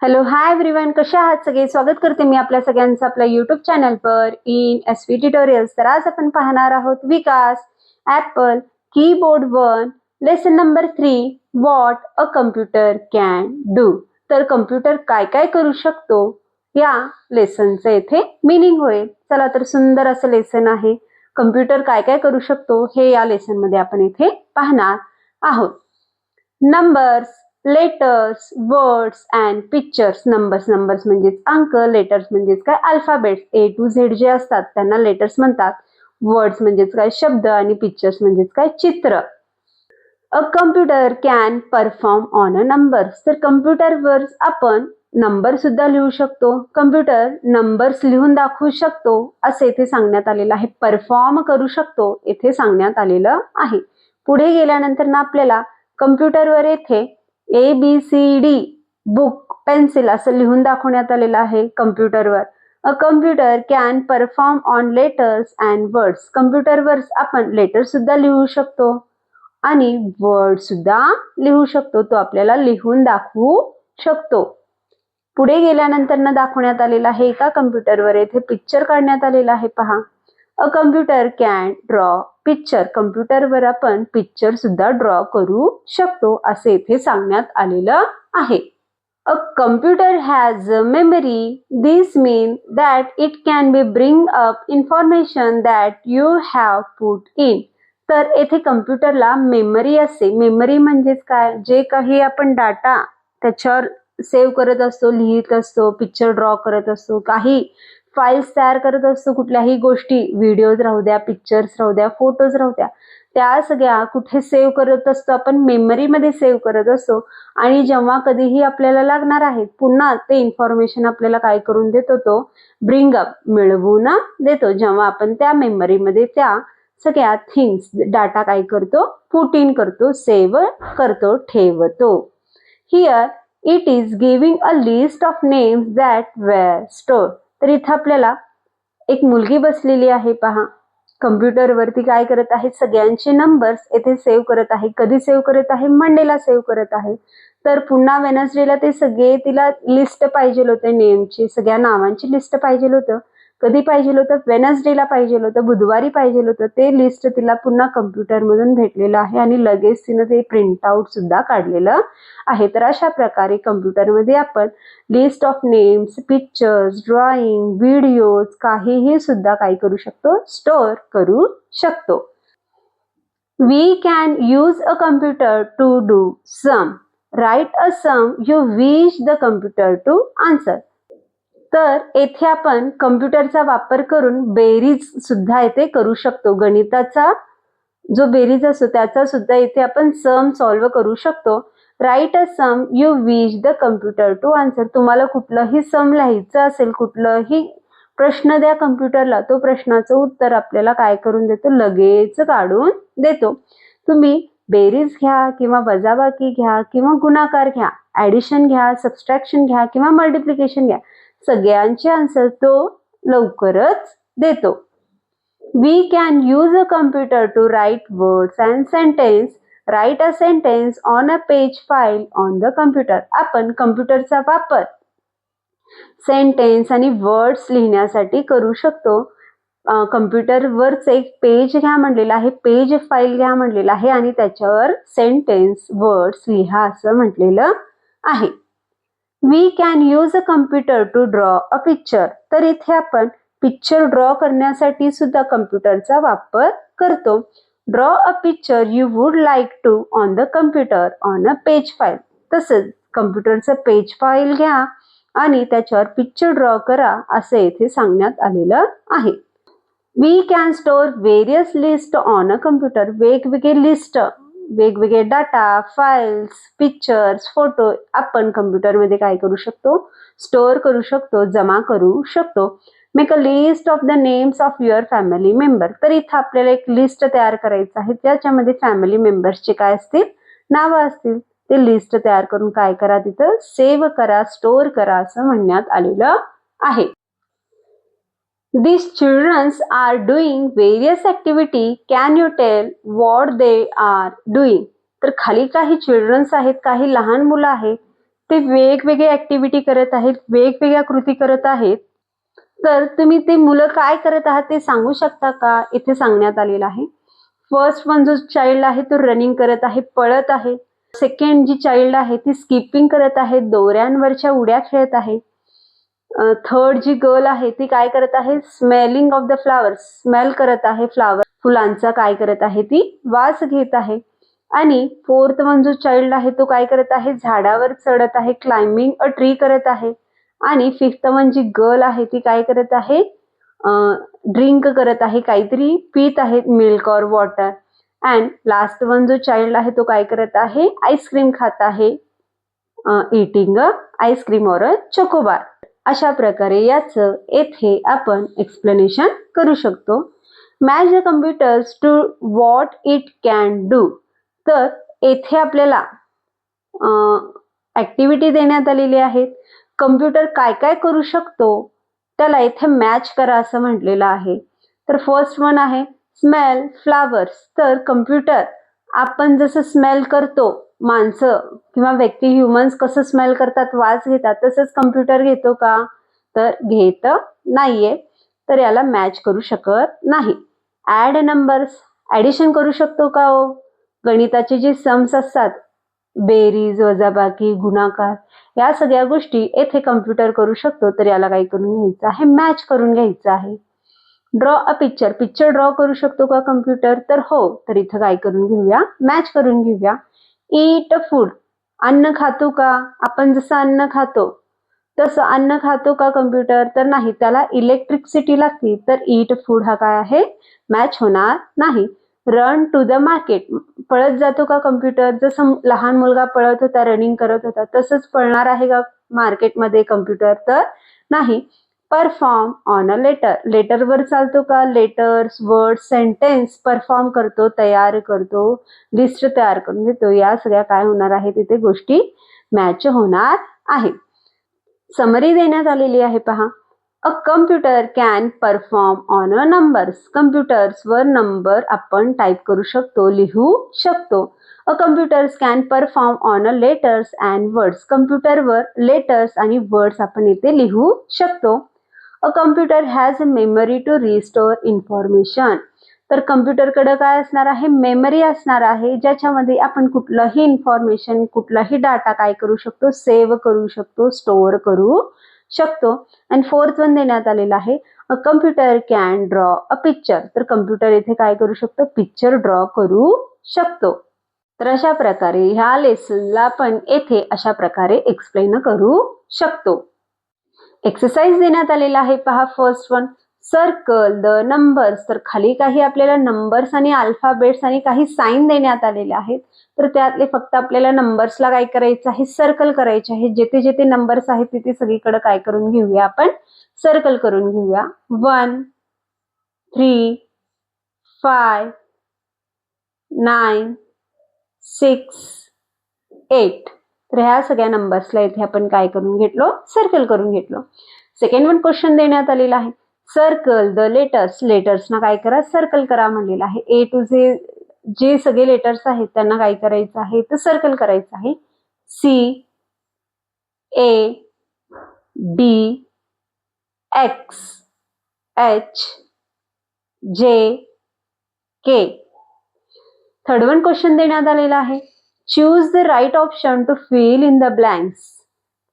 Hello hi everyone, कसे आहात सगळे? स्वागत करते मी आपल्या सगळ्यांचं आपल्या यूट्यूब चॅनल पर इन एसवी ट्युटोरियल्स. तर आज आपण पाहणार आहोत Vikas Apple keyboard 1 lesson number 3 what a computer can do. तर कम्प्युटर काय काय करू शकतो या लेसनचं येथे मीनिंग होईल. चला तर सुंदर असं लेसन आहे. कम्प्युटर काय काय करू शकतो हे या लेसन मध्ये आपण इथे पाहणार आहोत. Numbers, letters, words and pictures. Numbers म्हणजेच अंक, लेटर्स म्हणजेच काय अल्फाबेट्स A to Z जे असतात त्यांना लेटर्स म्हणतात. वर्ड्स म्हणजेच काय शब्द आणि पिक्चर्स म्हणजेच काय चित्र. अ computer can perform on a numbers. तर कम्प्युटरवर आपण नंबर सुद्धा लिहू शकतो. कम्प्युटर नंबर्स लिहून दाखवू शकतो असे इथे सांगण्यात आलेलं आहे. परफॉर्म करू शकतो इथे सांगण्यात आलेलं आहे. पुढे गेल्यानंतर ना आपल्याला कम्प्युटरवर येथे ABCD बुक पेन्सिल असं लिहून दाखवण्यात आलेलं आहे कम्प्युटरवर. अ computer can perform on letters and words. कम्प्युटरवर आपण लेटर सुद्धा लिहू शकतो आणि वर्ड सुद्धा लिहू शकतो. तो आपल्याला लिहून दाखवू शकतो. पुढे गेल्यानंतर ना दाखवण्यात आलेला आहे एका कम्प्युटरवर येथे पिक्चर काढण्यात आलेला आहे. पहा, a computer can draw picture. कम्प्युटरवर आपण पिक्चर सुद्धा ड्रॉ करू शकतो असे इथे सांगण्यात आलेलं आहे. A computer has a memory. This mean that it can be bring up information that you have put in. तर येथे कम्प्युटरला मेमरी असते. मेमरी म्हणजेच काय, जे काही आपण डाटा त्याच्यावर सेव्ह करत असतो, लिहित असतो, पिक्चर ड्रॉ करत असतो, काही फाईल्स तयार करत असतो, कुठल्याही गोष्टी, व्हिडिओज राहू द्या, पिक्चर्स राहू द्या, फोटोज राहू द्या, त्या सगळ्या कुठे सेव्ह करत असतो आपण? मेमरीमध्ये सेव्ह करत असतो. आणि जेव्हा कधीही आपल्याला लागणार आहे पुन्हा ते इन्फॉर्मेशन आपल्याला काय करून देतो? तो ब्रिंग अप, मिळवून देतो. जेव्हा आपण त्या मेमरीमध्ये त्या सगळ्या थिंग्स, डाटा काय करतो? पुट इन करतो, सेव्ह करतो, ठेवतो. Here it is giving a list of names that were stored. तर इथं आपल्याला एक मुलगी बसलेली आहे. पहा, कम्प्युटरवरती काय करत आहे? सगळ्यांचे नंबर्स येथे सेव्ह करत आहे. कधी सेव्ह करत आहे? मंडेला सेव्ह करत आहे. तर पुन्हा वेनसडेला ते सगळे तिला लिस्ट पाहिजे होते, नेमची सगळ्या नावांची लिस्ट पाहिजे होतं. कधी पाहिजे होतं? वेनसडेला पाहिजे होतं, बुधवारी पाहिजे होतं. ते लिस्ट तिला पुन्हा कम्प्युटरमधून भेटलेलं आहे आणि लगेच तिनं ते प्रिंट आउट सुद्धा काढलेलं आहे. तर अशा प्रकारे कम्प्युटरमध्ये आपण list of names, pictures, drawing, videos काहीही सुद्धा काय करू शकतो? स्टोअर करू शकतो. We can use a computer to do sum. Write a sum you wish the computer to answer. तर येथे आपण कम्प्युटरचा वापर करून बेरीज सुद्धा येथे करू शकतो. गणिताचा जो बेरीज असतो त्याचा सुद्धा इथे आपण सम सॉल्व्ह करू शकतो. Write a sum you wish the computer to answer. तुम्हाला कुठलंही सम लिहायचं असेल, कुठलंही प्रश्न द्या कम्प्युटरला, तो प्रश्नाचं उत्तर आपल्याला काय करून देतो? लगेच काढून देतो. तुम्ही बेरीज घ्या किंवा वजाबाकी घ्या किंवा गुणाकार घ्या, ऍडिशन घ्या, सबस्ट्रॅक्शन घ्या किंवा मल्टिप्लिकेशन घ्या, सगळ्यांचे आन्सर तो लवकरच देतो. We can use a computer to write words and sentence. Write a sentence on a page file on the computer. आपण कम्प्युटरचा वापर सेंटेन्स आणि वर्ड्स लिहिण्यासाठी करू शकतो. कम्प्युटरवरच एक पेज घ्या म्हणलेलं आहे, पेज फाईल घ्या म्हणलेलं आहे आणि त्याच्यावर सेंटेन्स, वर्ड्स लिहा असं म्हटलेलं आहे. We can use a computer to draw a picture. तर इथे आपण पिक्चर ड्रॉ करण्यासाठी सुद्धा कम्प्युटरचा वापर करतो. Draw a picture you would like to on the computer on a page file. तसंच कम्प्युटरचं पेज फाईल घ्या आणि त्याच्यावर पिक्चर ड्रॉ करा असं येथे सांगण्यात आलेलं आहे. We can store various list on a computer. वेगवेगळे लिस्ट, वेगवेगळे डाटा, फाईल्स, पिक्चर्स, फोटो आपण कम्प्युटरमध्ये काय करू शकतो? स्टोअर करू शकतो, जमा करू शकतो. Make a list of the names of your family member. तर इथं आपल्याला एक लिस्ट तयार करायचं आहे, त्याच्यामध्ये फॅमिली मेंबर्सचे काय असतील? नावं असतील. ते लिस्ट तयार करून काय करा? तिथं सेव्ह करा, स्टोअर करा असं म्हणण्यात आलेलं आहे. These children are doing various activity. Can you tell what they are doing? तर खाली काही चिल्ड्रन्स आहेत, काही लहान मुलं आहेत. ते वेगवेगळे ऍक्टिव्हिटी करत आहेत, वेगवेगळ्या कृती करत आहेत. तर तुम्ही ते मुलं काय करत आहात ते सांगू शकता का? इथे सांगण्यात आलेलं आहे. फर्स्ट वन जो चाइल्ड आहे तो रनिंग करत आहे, पळत आहे. सेकंड जी चाइल्ड आहे ती स्किपिंग करत आहे, दोऱ्यांवरच्या उड्या खेळत आहे. थर्ड जी गर्ल आहे ती काय करत आहे? Smelling of the flowers, smell करत आहे फ्लावर, फुलांचा काय करत आहे? ती वास घेत आहे. आणि फोर्थ वन जो चाइल्ड आहे तो काय करत आहे? झाडावर चढत आहे, क्लाइम्बिंग अ ट्री करत आहे. आणि फिफ्थ वन जी गर्ल आहे ती काय करत आहे? ड्रिंक करत आहे, काहीतरी पित आहे, मिल्क और वॉटर. अँड लास्ट वन जो चाइल्ड आहे तो काय करत आहे? आईस्क्रीम खात आहे, इटिंग अ आईस्क्रीम और अ चोकोबार. अशा प्रकारे याचं येथे आपण एक्सप्लेनेशन करू शकतो. Match the computers to what it can do. तर येथे आपल्याला ऍक्टिव्हिटी देण्यात आलेली आहेत. कम्प्युटर काय काय करू शकतो त्याला इथे मॅच करा असं म्हटलेलं आहे. तर फर्स्ट वन आहे स्मेल फ्लावर्स. तर कम्प्युटर आपण जसं स्मेल करतो, माणसं किंवा व्यक्ती ह्युमन्स कसं स्मेल करतात, वास घेतात, तसंच कम्प्युटर घेतो का? तर घेत नाहीये. तर याला मॅच करू शकत नाही. ऍड नंबर्स, ऍडिशन करू शकतो का हो? गणिताचे जे सम्स असतात, बेरीज, वजाबाकी, गुणाकार, या सगळ्या गोष्टी येथे कम्प्युटर करू शकतो. तर याला काय करून घ्यायचं आहे? मॅच करून घ्यायचं आहे. Draw a picture, picture draw करू शकतो का कम्प्युटर? तर हो. तर इथं काय करून घेऊया? मॅच करून घेऊया. ईट फूड, अन्न खातो का? आपण जसं अन्न खातो तसं अन्न खातो का कम्प्युटर? तर नाही, त्याला इलेक्ट्रिसिटी लागते. तर ईट फूड हा काय आहे? मॅच होणार नाही. रन टू द मार्केट, पळत जातो का कम्प्युटर? जसं लहान मुलगा पळत होता, रनिंग करत होता, तसंच पळणार आहे का मार्केटमध्ये कम्प्युटर? तर नाही. परफॉर्म ऑन अ लेटर, लेटरवर चालतो का? लेटर्स, वर्ड, सेंटेन्स परफॉर्म करतो, तयार करतो, लिस्ट तयार करून देतो. या सगळ्या काय होणार आहे? तिथे गोष्टी मॅच होणार आहे. समरी देण्यात आलेली आहे पहा. A computer can perform on a numbers. कम्प्युटर्सवर नंबर आपण टाईप करू शकतो, लिहू शकतो. A computers can perform on a letters and words. कम्प्युटरवर लेटर्स आणि वर्ड्स आपण इथे लिहू शकतो. A computer has a memory to restore information. तर कम्प्युटरकडे काय असणार आहे? मेमरी असणार आहे, ज्याच्यामध्ये आपण कुठलंही इन्फॉर्मेशन, कुठलाही डाटा काय करू शकतो? सेव्ह करू शकतो, स्टोअर करू शकतो. आणि फोर्थ वन देण्यात आलेला आहे a computer can draw a picture. तर कम्प्युटर इथे काय करू शकतो? पिक्चर ड्रॉ करू शकतो. तर अशा प्रकारे ह्या लेसनला आपण येथे अशा प्रकारे एक्सप्लेन करू शकतो. एक्सरसाइज देण्यात आलेला आहे पहा. First one, circle the numbers. तर खाली काही आपल्याला नंबर्स आणि अल्फाबेट्स आणि काही साईन देण्यात आलेले आहेत. तर त्यातले फक्त आपल्याला नंबर्सला काय करायचं आहे? सर्कल करायचे आहे. जेथे जेथे नंबर्स आहेत तिथे सगळीकडे काय करून घेऊया? आपण सर्कल करून घेऊया. 1, 3, 5, 9, 6, 8. तर ह्या सगळ्या नंबर्सला इथे आपण काय करून घेतलो? सर्कल करून घेतलो. सेकंड वन क्वेश्चन देण्यात आलेला आहे. Circle the letters. लेटर्सना काय करा? सर्कल करा म्हणलेलं आहे. ए टू जे सगळे लेटर्स आहेत त्यांना काय करायचं आहे? तर सर्कल करायचं आहे. C, A, B, X, H, J, K. Third one question देण्यात आलेला आहे. Choose the right option to fill in the blanks.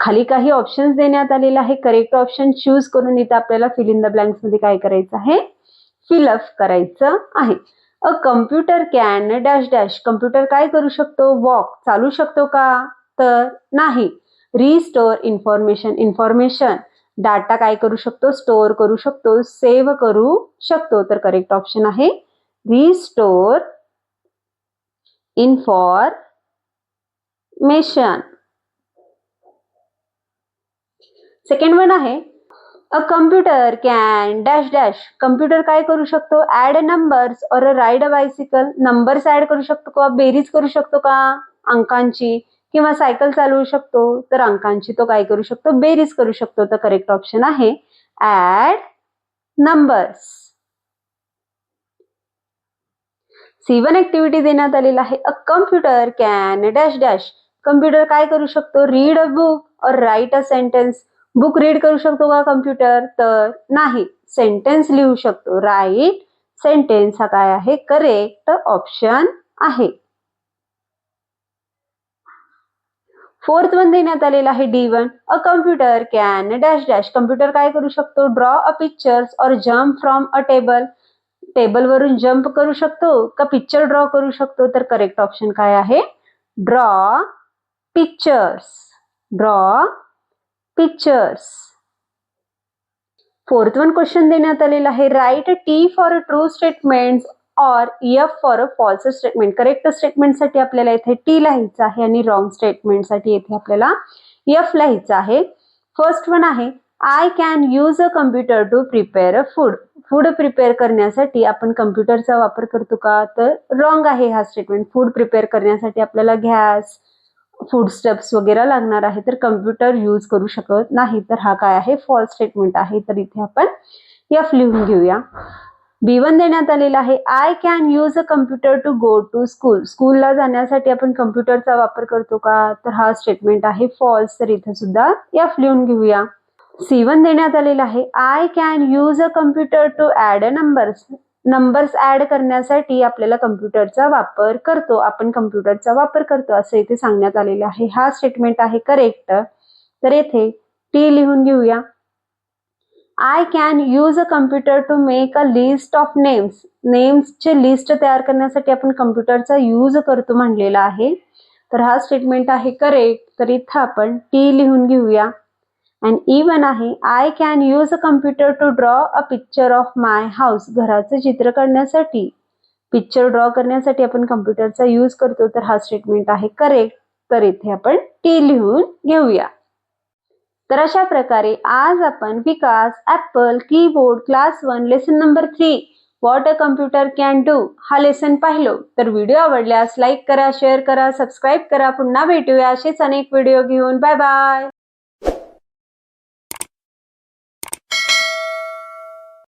खाली काही ऑप्शन्स देण्यात आलेले आहे. करेक्ट ऑप्शन चूज करून इथे आपल्याला फिल इन द ब्लँक्स मध्ये काय करायचं आहे? फिलअप करायचं आहे. A computer can dash dash. Computer काय करू शकतो? वॉक, चालू शकतो का? तर नाही. Restore information. इन्फॉर्मेशन, डाटा काय करू शकतो? स्टोअर करू शकतो, सेव्ह करू शकतो. तर करेक्ट ऑप्शन आहे रिस्टोअर इन्फॉर्मेशन. सेकंड वन आहे a computer can dash dash. Computer काय करू शकतो? ऍड नंबर्स और ride a bicycle. Numbers add करू शकतो का? बेरीज करू शकतो का अंकांची? किंवा सायकल चालवू शकतो. तर अंकांची तो काय करू शकतो? बेरीज करू शकतो. तर करेक्ट ऑप्शन आहे ऍड नंबर्स. C1 ऍक्टिव्हिटी देण्यात आलेला आहे. A computer can dash dash. Computer काय करू शकतो? रीड अ बुक और right a sentence. Book read करू शकतो का कम्प्युटर? तर नाही. सेंटेन्स लिहू शकतो. राईट सेंटेन्स हा काय आहे? करेक्ट ऑप्शन आहे. फोर्थ वन देण्यात आलेला आहे D1. A computer can dash dash. Computer काय करू शकतो? ड्रॉ अ पिक्चर्स और जम्प फ्रॉम अ टेबल. टेबलवरून जम्प करू शकतो का पिक्चर ड्रॉ करू शकतो? तर करेक्ट ऑप्शन काय आहे? Draw pictures. Draw pictures. Fourth one question देण्यात आलेला आहे. Write T for true statement और F for a false statement. Correct स्टेटमेंटसाठी आपल्याला इथे टी लिहायचं आहे आणि रॉंग स्टेटमेंटसाठी इथे आपल्याला एफ लिहायचं आहे. फर्स्ट वन आहे I can use a computer to prepare a food. Food prepare करण्यासाठी आपण कम्प्युटरचा वापर करतो का? तर रॉंग आहे हा स्टेटमेंट. फूड प्रिपेअर करण्यासाठी आपल्याला गॅस, फूड स्टेप्स वगैरे लागणार आहे, तर कम्प्युटर यूज करू शकत नाही. तर हा काय आहे? फॉल्स स्टेटमेंट आहे. तर इथे आपण एफ लिहून घेऊया. B1 देण्यात आलेला आहे. I can use a computer to go to school. स्कूलला जाण्यासाठी आपण कम्प्युटरचा वापर करतो का? तर हा स्टेटमेंट आहे फॉल्स. तर इथे सुद्धा एफ लिहून घेऊया. C1 देण्यात आलेला आहे. I can use a computer to add a numbers. Numbers add करण्यासाठी आपल्याला कम्प्युटरचा वापर करतो. आपण कम्प्युटरचा वापर करतो असं इथे सांगण्यात आलेलं आहे. हा स्टेटमेंट आहे करेक्ट. तर येथे टी लिहून घेऊया. I can use a computer to make a list of names. नेम्सचे लिस्ट तयार करण्यासाठी आपण कम्प्युटरचा यूज करतो म्हणलेला आहे. तर हा स्टेटमेंट आहे करेक्ट. तर इथं आपण टी लिहून घेऊया. आणि E1 आहे. I can use a computer to draw a picture of my house. घराचं चित्र काढण्यासाठी, पिक्चर ड्रॉ करण्यासाठी आपण कम्प्युटरचा यूज करतो. तर हा स्टेटमेंट आहे करेक्ट. तर इथे आपण टी लिहून घेऊया. तर अशा प्रकारे आज आपण Vikas Apple keyboard class 1 lesson number 3 what a computer can do हा लेसन पाहिलो. तर व्हिडिओ आवडल्यास लाईक करा, शेअर करा, सबस्क्राईब करा. पुन्हा भेटूया असेच अनेक व्हिडिओ घेऊन. Bye bye.